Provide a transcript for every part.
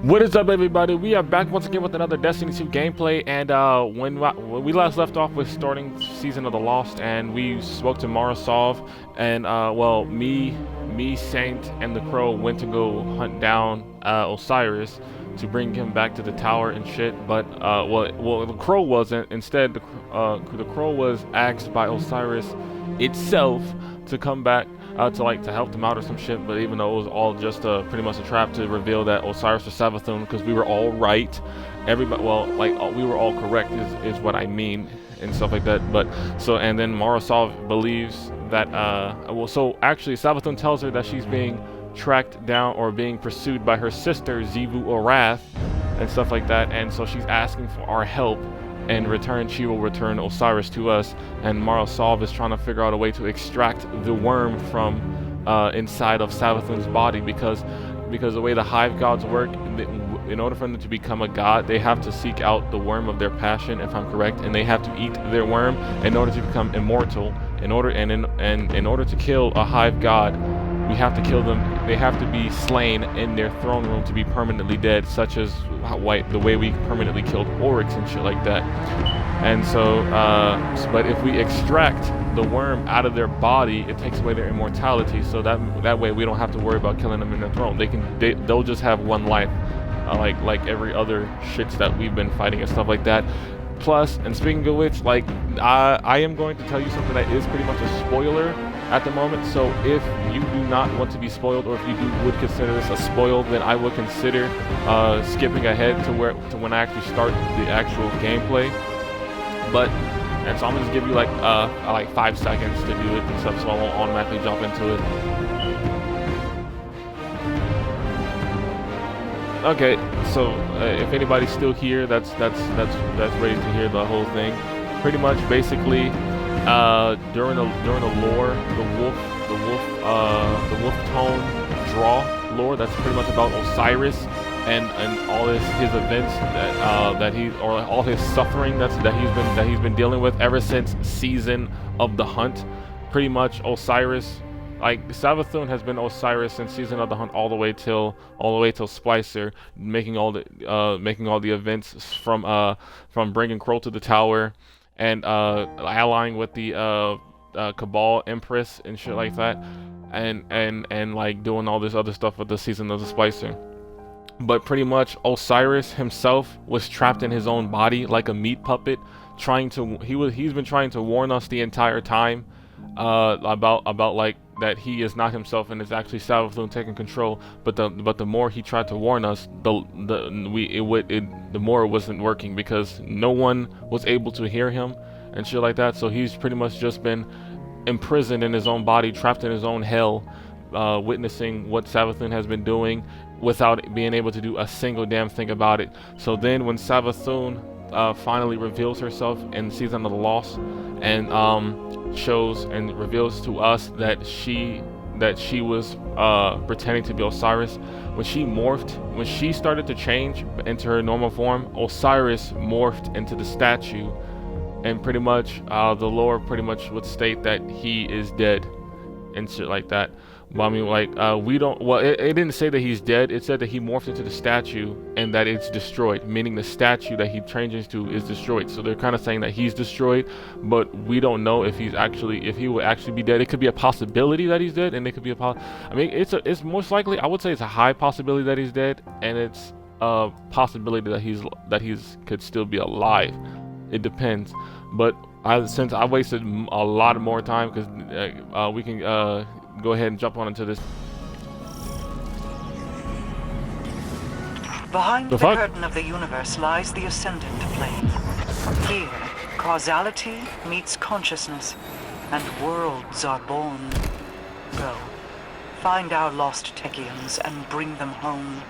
What is up, everybody? We are back once again with another Destiny 2 gameplay, and when we last left off with starting Season of the Lost, and we spoke to Marasov, and well, me, Saint, and the Crow went to go hunt down Osiris to bring him back to the tower and shit. But well, the Crow wasn't. Instead, the Crow was asked by Osiris itself to come back to help them out or some shit. But even though it was all just pretty much a trap to reveal that Osiris was Savathun, because we were all right, everybody, well, like we were all correct is what I mean and stuff like that. But so, and then Marasov believes that well, so actually Savathun tells her that she's being tracked down or being pursued by her sister Xivu Orath and stuff like that, and so she's asking for our help. In return, she will return Osiris to us, and Marasov is trying to figure out a way to extract the worm from inside of Savathun's body, because the way the hive gods work, in order for them to become a god, they have to seek out the worm of their passion, if I'm correct, and they have to eat their worm in order to become immortal. In order to kill a hive god, we have to kill them. They have to be slain in their throne room to be permanently dead, such as the way we permanently killed Oryx and shit like that. And so, but if we extract the worm out of their body, it takes away their immortality. So that way we don't have to worry about killing them in their throne. They'll just have one life, like every other shits that we've been fighting and stuff like that. Plus, and speaking of which, like I am going to tell you something that is pretty much a spoiler at the moment. So if you do not want to be spoiled, or if you would consider this a spoil, then I would consider skipping ahead to when I actually start the actual gameplay. And so I'm gonna just give you like 5 seconds to do it and stuff, so I won't automatically jump into it. Okay, so if anybody's still here, that's ready to hear the whole thing. Pretty much, basically, during the lore, the wolf tone draw lore, that's pretty much about Osiris and all his events all his suffering that he's been dealing with ever since Season of the Hunt. Pretty much Osiris, like Savathun has been Osiris since Season of the Hunt all the way till Splicer, making all the events from bringing Crow to the tower and allying with the Cabal Empress and shit like that, and like doing all this other stuff with the Season of the Splicer. But pretty much Osiris himself was trapped in his own body like a meat puppet, he's been trying to warn us the entire time about like that he is not himself and is actually Savathun taking control. But the more he tried to warn us, the more it wasn't working, because no one was able to hear him and shit like that. So he's pretty much just been imprisoned in his own body, trapped in his own hell, witnessing what Savathun has been doing without being able to do a single damn thing about it. So then when Savathun finally reveals herself in Season of the Lost, and shows and reveals to us that she was pretending to be Osiris, when she started to change into her normal form, Osiris morphed into the statue, and pretty much the lore pretty much would state that he is dead and shit like that. Well, I mean, like, we don't, well, it didn't say that he's dead. It said that he morphed into the statue and that it's destroyed, meaning the statue that he changes to is destroyed. So they're kind of saying that he's destroyed, but we don't know if he would actually be dead. It could be a possibility that he's dead, and it could be I mean, it's most likely, I would say it's a high possibility that he's dead, and it's a possibility that he's could still be alive. It depends. But since I wasted a lot more time, because we can go ahead and jump on into this. Behind the curtain of the universe lies the Ascendant Plane. Here, causality meets consciousness, and worlds are born. Go, find our lost Techians and bring them home.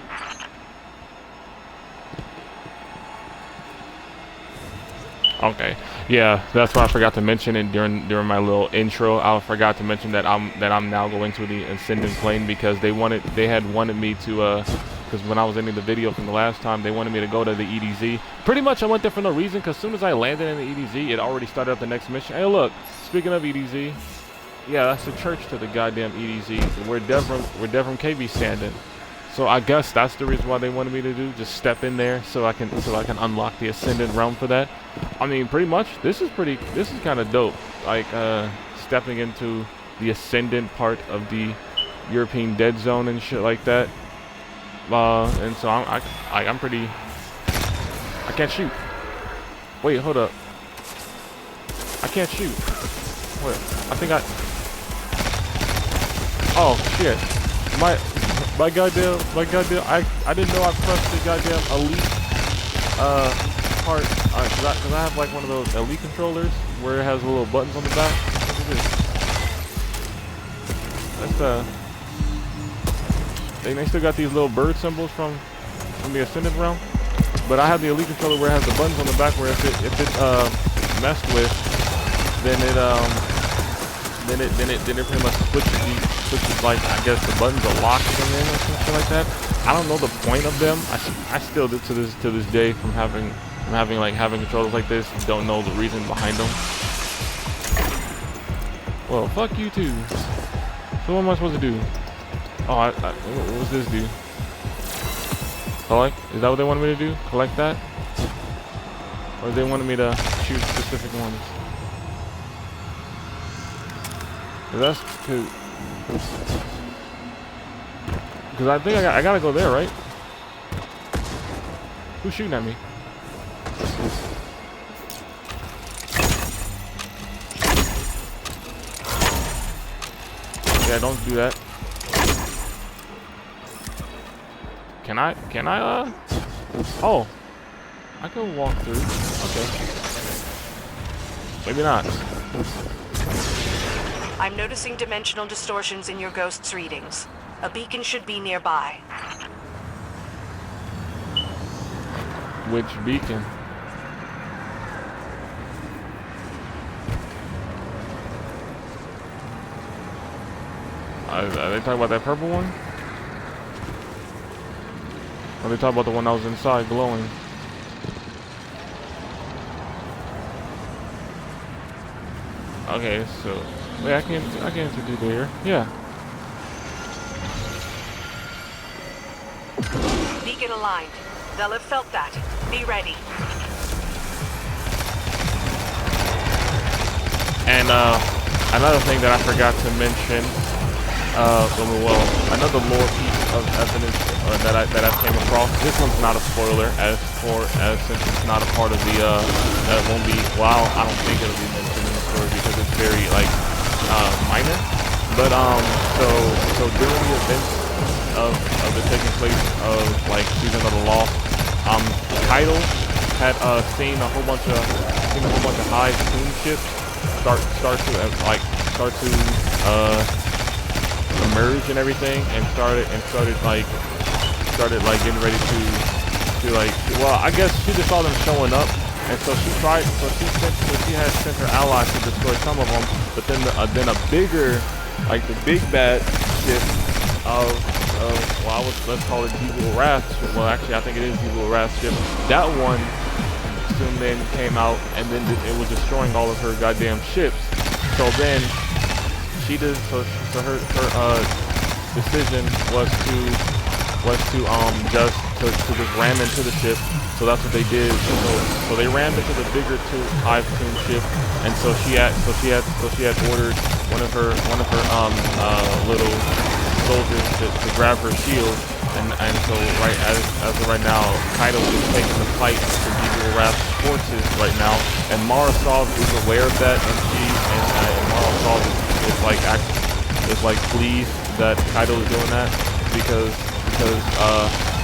Okay, yeah, that's what I forgot to mention it during my little intro. I forgot to mention that I'm now going to the Ascendant Plane, because they had wanted me to because when I was ending the video from the last time, they wanted me to go to the EDZ. Pretty much I went there for no reason, because as soon as I landed in the EDZ, it already started up the next mission. Hey, look, speaking of EDZ, yeah, that's the church to the goddamn EDZ where Devram KB standing. So I guess that's the reason why they wanted me to do, just step in there so I can unlock the Ascendant realm for that. I mean, pretty much this is kind of dope. Like stepping into the Ascendant part of the European Dead Zone and shit like that. And so I'm pretty. I can't shoot. Wait, hold up. I can't shoot. Wait, I think I. Oh shit! My goddamn! I didn't know I pressed the goddamn elite part. Cause I have like one of those elite controllers where it has little buttons on the back. What is this? That's They still got these little bird symbols from the Ascendant realm, but I have the elite controller where it has the buttons on the back where if it messed with, then it pretty much switches like, I guess the buttons are locked them in or something like that. I don't know the point of them. I still do to this day from having controllers like this. Don't know the reason behind them. Well, fuck you too. So what am I supposed to do? Oh, what was this do? Collect? Is that what they wanted me to do? Collect that? Or they wanted me to choose specific ones? Cause I think I gotta go there, right? Who's shooting at me? Yeah, don't do that. Can I, oh, I can walk through, okay. Maybe not. I'm noticing dimensional distortions in your ghost's readings. A beacon should be nearby. Which beacon? Are they talking about that purple one? Or are they talking about the one that was inside glowing? Okay, so wait, I can't do there. Yeah. Beacon aligned. They'll have felt that. Be ready. And another thing that I forgot to mention, well, another lore piece of evidence that I came across. This one's not a spoiler, since it's not a part of the that won't be. Well, I don't think it'll be mentioned in the story because it's very like minor. But so during the events of the taking place of like Season of the Lost, Kaido had seen a whole bunch of high tomb ships start to emerge and everything, and started getting ready to like, well, I guess she just saw them showing up, and so she had sent her allies to destroy some of them, but then a bigger, like the big bad ship of well, let's call it Evil Wrath. Well, actually, I think it is Evil Wrath ship. That one soon then came out, and then it was destroying all of her goddamn ships. So then she did. So her decision was to just ram into the ship. So that's what they did. So they rammed into the bigger hive tomb ship, and so she had ordered one of her little soldiers to grab her shield, and so as of right now, Kaido is taking the fight for Evil Wrath's forces right now, and Marasov is aware of that, and Marasov is like pleased that Kaido is doing that because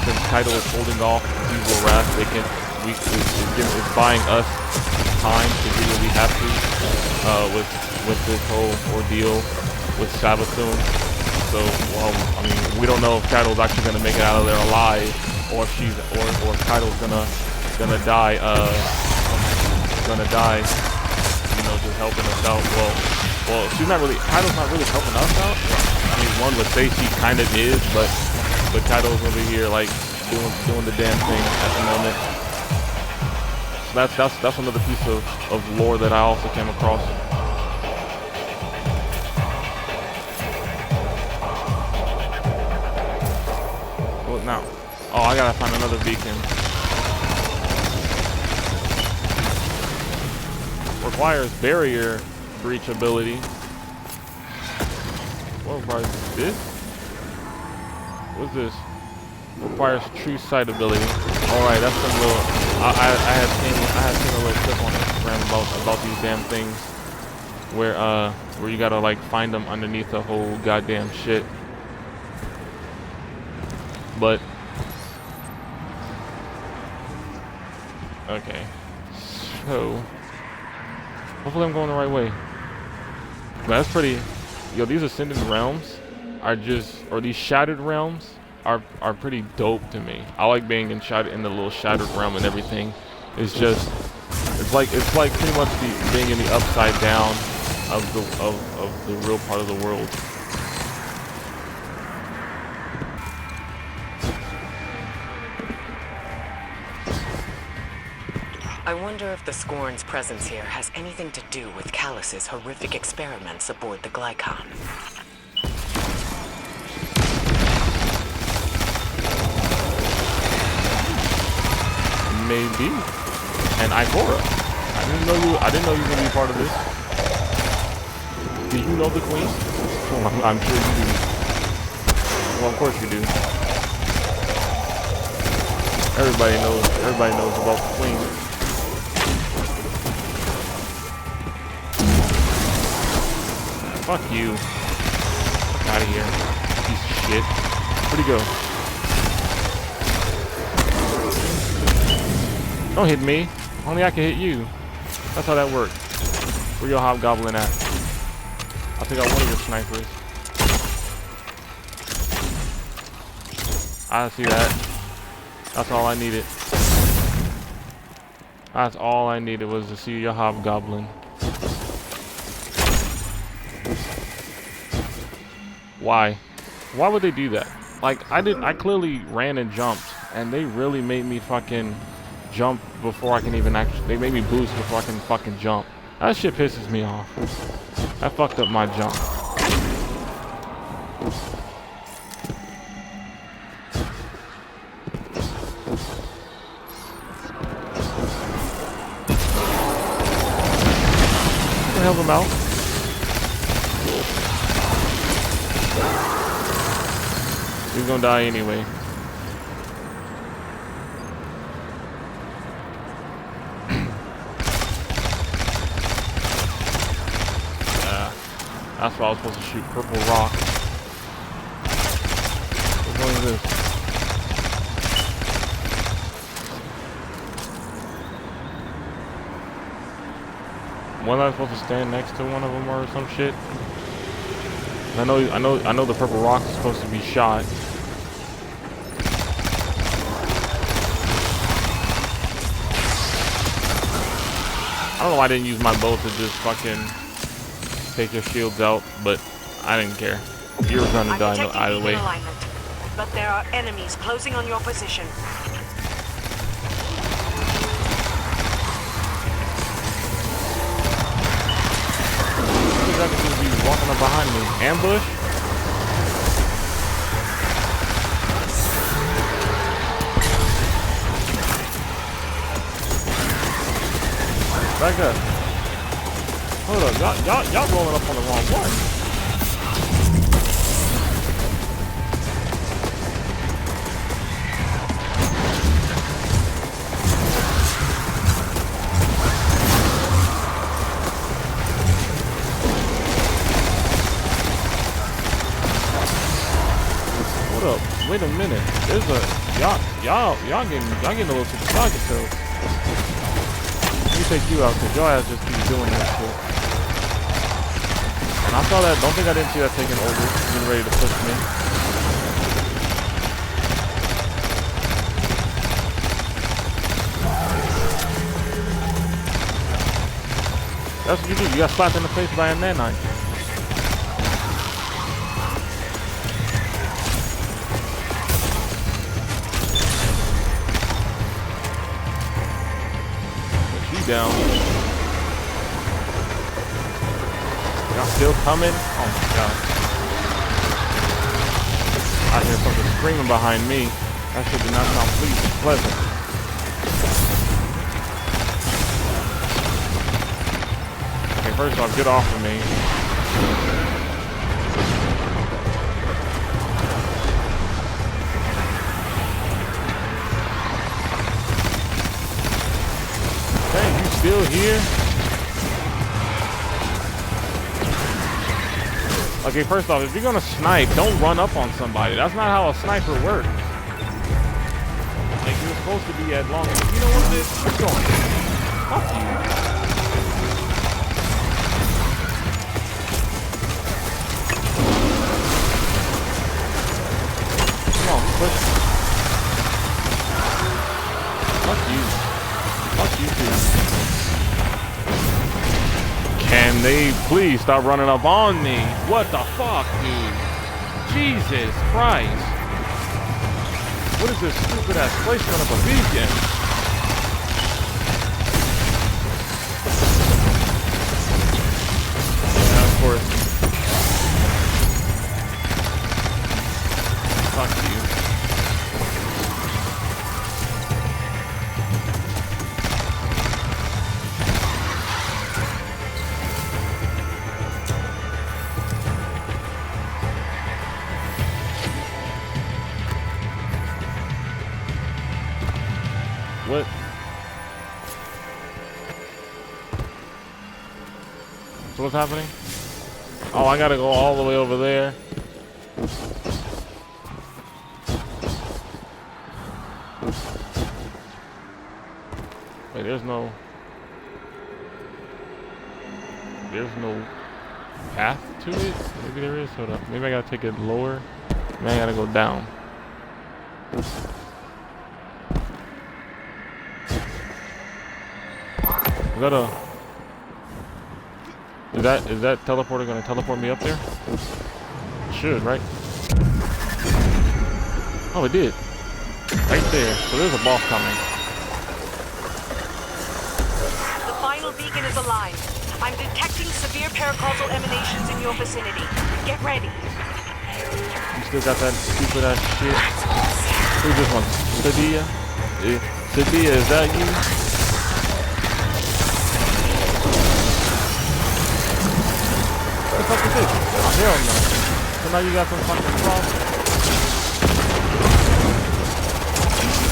since Kaido is holding off Evil Wrath, it's buying us time to do what we have to with this whole ordeal with Savathun. So, well, I mean, we don't know if Kaido's actually gonna make it out of there alive, or if Kaido's gonna die, just helping us out. Well, Kaido's not really helping us out. I mean, one would say she kind of is, but Kaido's over here like doing the damn thing at the moment. So that's another piece of lore that I also came across. now? Oh, I gotta find another beacon. Requires barrier breach ability. What requires this? What's this? Requires true sight ability. Alright, that's some little I had seen a little clip on Instagram about these damn things where you gotta like find them underneath the whole goddamn shit. But okay. So hopefully I'm going the right way. But that's pretty. Yo, these ascended realms are just, or these shattered realms are pretty dope to me. I like being in the little shattered realm and everything. It's just, it's like pretty much being in the upside down of the real part of the world. I wonder if the Scorn's presence here has anything to do with Callus's horrific experiments aboard the Glycon. Maybe. And Igora. I didn't know you were gonna be part of this. Do you know the Queen? Well, I'm sure you do. Well, of course you do. Everybody knows about the Queen. Fuck you. Fuck out of here. Piece of shit. Where'd he go? Don't hit me. Only I can hit you. That's how that works. Where your hobgoblin at? I'll take out one of your snipers. I see that. That's all I needed. That's all I needed was to see your hobgoblin. Why? Why would they do that? Like, I clearly ran and jumped, and they really made me fucking jump before I can even they made me boost before I can fucking jump. That shit pisses me off. That fucked up my jump. Help him out. He's gonna die anyway. That's why I was supposed to shoot purple rock. Which one is this? Wasn't I supposed to stand next to one of them or some shit? I know the purple rock is supposed to be shot. I don't know why I didn't use my bow to just fucking take your shields out, but I didn't care. You were gonna die either way. Alignment, but there are enemies closing on your position. What exactly should be walking up behind me? Ambush? Back up. Hold up, y'all rolling up on the wrong one. Hold up, wait a minute. There's a y'all getting a little too beside yourselves. Let me take you out because your ass just keeps doing that shit. And I saw that. Don't think I didn't see that taking over. Getting ready to push me. That's what you do. You got slapped in the face by a nanite. Put you down. Y'all still coming? Oh my god. I hear something screaming behind me. That shit did not sound pleasant. Okay, first off, get off of me. Dang, you still here? Okay, first off, if you're gonna snipe, don't run up on somebody. That's not how a sniper works. Like, you're supposed to be at long. You know what this? Keep going. Fuck you. Come on, push. Fuck you. Fuck you too. Can they please stop running up on me? What the fuck, dude? Jesus Christ. What is this stupid ass placement of a beacon? Yeah, of course. Fuck you. What? So what's happening? Oh, I gotta go all the way over there. Wait, there's no path to it? Maybe there is. Hold up. Maybe I gotta take it lower. Maybe I gotta go down. Is that teleporter gonna teleport me up there? It should, right? Oh, it did. Right there. So there's a boss coming. The final beacon is aligned. I'm detecting severe paracausal emanations in your vicinity. Get ready. You still got that stupid ass shit? Who's this one? Sadia? Sadia, is that you? What the fuck is this? Oh, hell no. So now you got some fucking cross?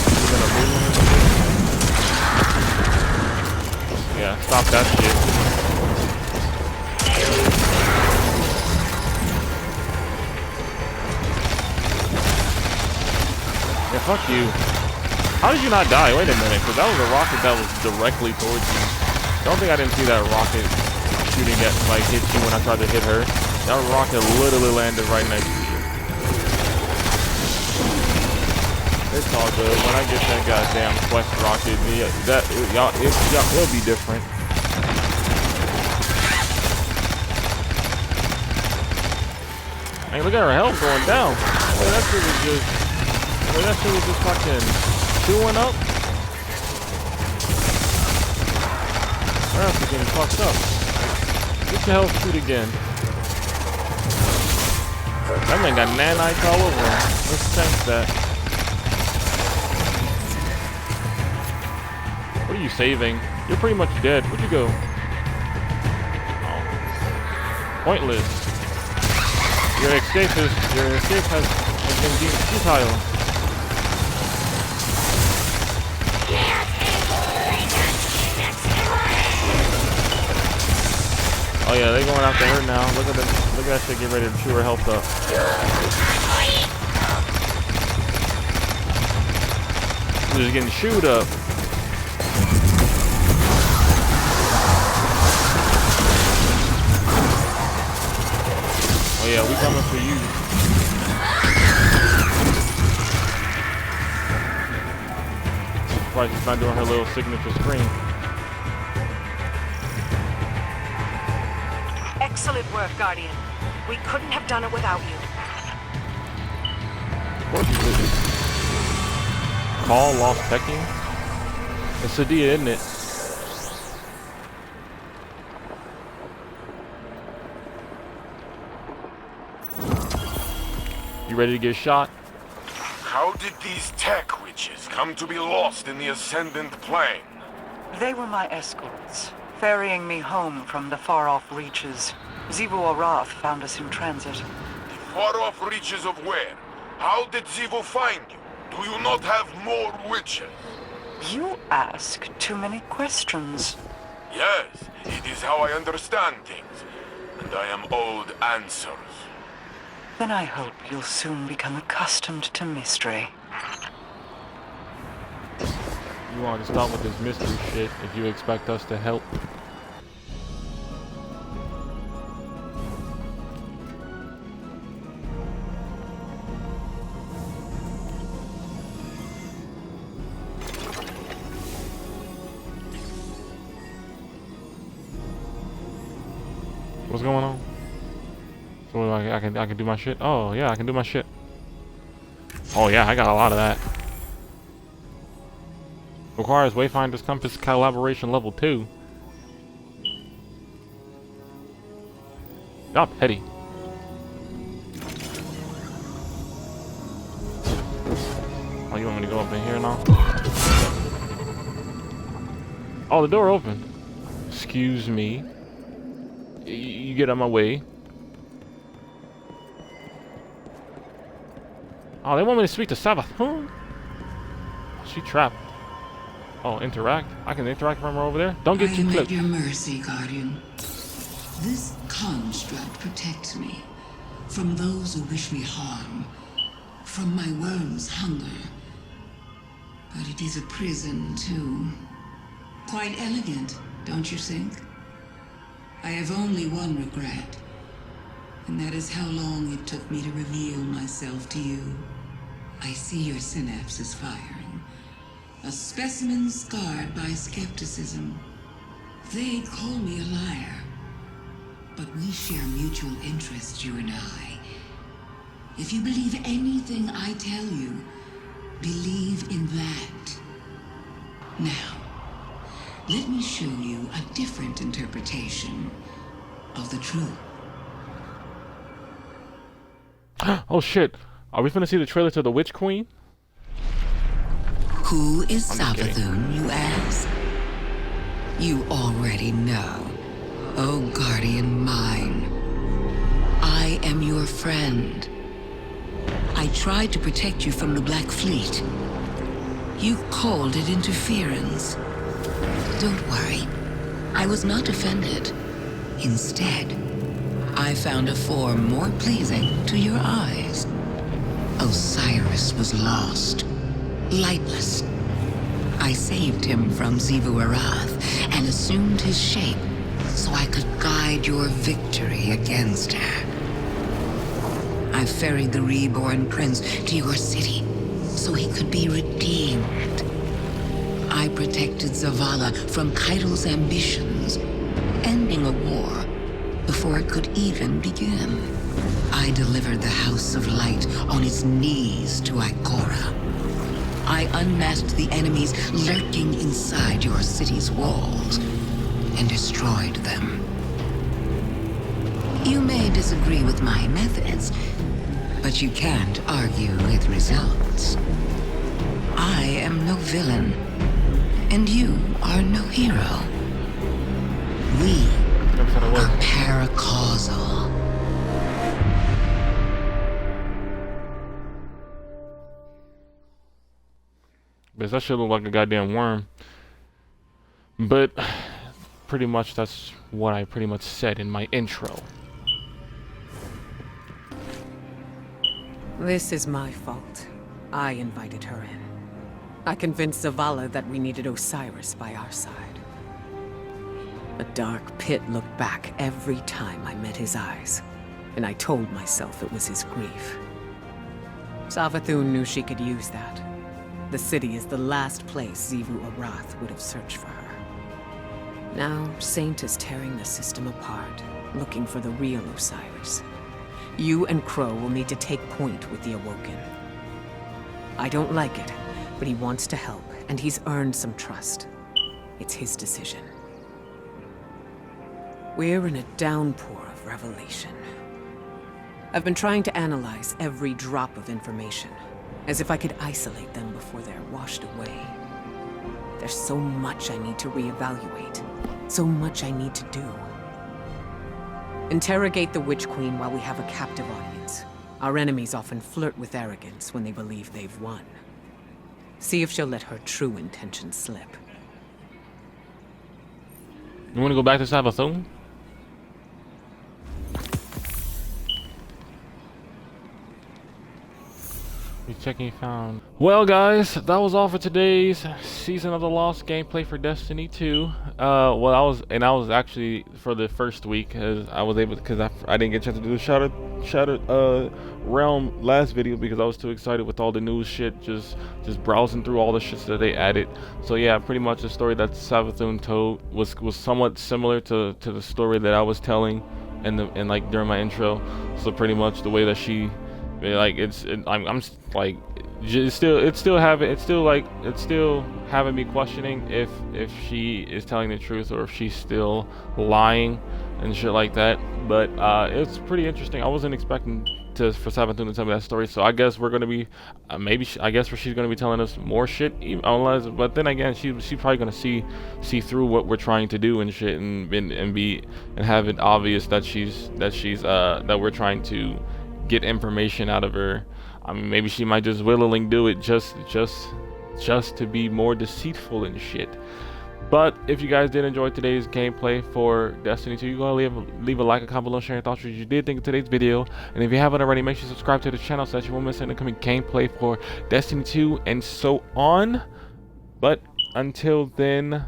You gonna move him? Yeah, stop that shit. Yeah, fuck you. How did you not die? Wait a minute, because that was a rocket that was directly towards you. Don't think I didn't see that rocket shooting at, like, hit you when I tried to hit her. That rocket literally landed right next to you. It's all good. When I get that goddamn quest rocket, it'll be different. Hey, look at her health going down. Boy, that shit was just fucking chewing up. Her ass is getting fucked up. Get your health shoot again. That man got nanites all over him. Let's sense that. What are you saving? You're pretty much dead. Where'd you go? Oh. Pointless. Your escape has been deemed futile. Oh yeah, they're going after her now. Look at that shit getting ready to chew her health up. She's just getting chewed up. Oh yeah, we coming for you. Surprised she's not doing her little signature scream. Excellent work, Guardian. We couldn't have done it without you. Of course you couldn't. Call lost teching? It's Sadia, isn't it? You ready to get shot? How did these tech witches come to be lost in the Ascendant Plane? They were my escorts, ferrying me home from the far-off reaches. Zivu Arath found us in transit. The far-off reaches of where? How did Zivu find you? Do you not have more witches? You ask too many questions. Yes, it is how I understand things, and I am owed answers. Then I hope you'll soon become accustomed to mystery. You want to start with this mystery shit if you expect us to help. What's going on? So I can do my shit? Oh yeah, I can do my shit. Oh yeah, I got a lot of that. Requires Wayfinder's Compass Collaboration Level 2. Y'all petty. Oh, you want me to go up in here now? Oh, the door opened. Excuse me. You get out my way. Oh, they want me to speak to Sabbath. Huh? She trapped. Oh, interact? I can interact from her over there? Don't get too I am close. at your mercy, Guardian. This construct protects me from those who wish me harm, from my worm's hunger. But it is a prison, too. Quite elegant, don't you think? I have only one regret, and that is how long it took me to reveal myself to you. I see your synapses firing. A specimen scarred by skepticism. They call me a liar, but we share mutual interests, you and I. If you believe anything I tell you, believe in that. Now, let me show you a different interpretation of the truth. Oh shit. Are we finna see the trailer to The Witch Queen? Who is I'm just kidding. Savathun, you ask? You already know. Oh, guardian mine. I am your friend. I tried to protect you from the Black Fleet. You called it interference. Don't worry. I was not offended. Instead, I found a form more pleasing to your eyes. Osiris was lost. Lightless. I saved him from Zivu Arath and assumed his shape so I could guide your victory against her. I ferried the reborn prince to your city so he could be redeemed. I protected Zavala from Kaido's ambitions, ending a war before it could even begin. I delivered the House of Light on its knees to Ikora. I unmasked the enemies lurking inside your city's walls and destroyed them. You may disagree with my methods, but you can't argue with results. I am no villain, and you are no hero. We are paracausal. Bitch, that shit look like a goddamn worm. But pretty much that's what I pretty much said in my intro. This is my fault. I invited her in. I convinced Zavala that we needed Osiris by our side. A dark pit looked back every time I met his eyes, and I told myself it was his grief. Savathun knew she could use that. The city is the last place Zivu Arath would have searched for her. Now, Saint is tearing the system apart, looking for the real Osiris. You and Crow will need to take point with the Awoken. I don't like it, but he wants to help, and he's earned some trust. It's his decision. We're in a downpour of revelation. I've been trying to analyze every drop of information, As if I could isolate them before they're washed away. There's so much I need to reevaluate. So much I need to do. Interrogate the Witch Queen while we have a captive audience. Our enemies often flirt with arrogance when they believe they've won. See if she'll let her true intentions slip. You want to go back to Savathun? Checking found. Well, guys, that was all for today's Season of the Lost gameplay for Destiny 2. Well, I was actually for the first week because I was able because I didn't get a chance to do the Shattered Realm last video because I was too excited with all the new shit, just browsing through all the shits that they added. So yeah, pretty much the story that Savathun told was somewhat similar to the story that I was telling and like during my intro. So pretty much the way that she. Like I'm like it's still having me questioning if she is telling the truth or if she's still lying and shit like that. But it's pretty interesting. I wasn't expecting for Savathun to tell me that story, so I guess we're gonna be I guess she's gonna be telling us more shit. Unless, but then again, she's probably gonna see through what we're trying to do and shit, and have it obvious that that we're trying to get information out of her. I mean, maybe she might just willingly do it just to be more deceitful and shit. But if you guys did enjoy today's gameplay for Destiny 2, you go leave a like, a comment below, share your thoughts what you did think of today's video. And if you haven't already, make sure you subscribe to the channel so that you won't miss any coming gameplay for Destiny 2 and so on. But until then,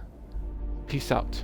peace out.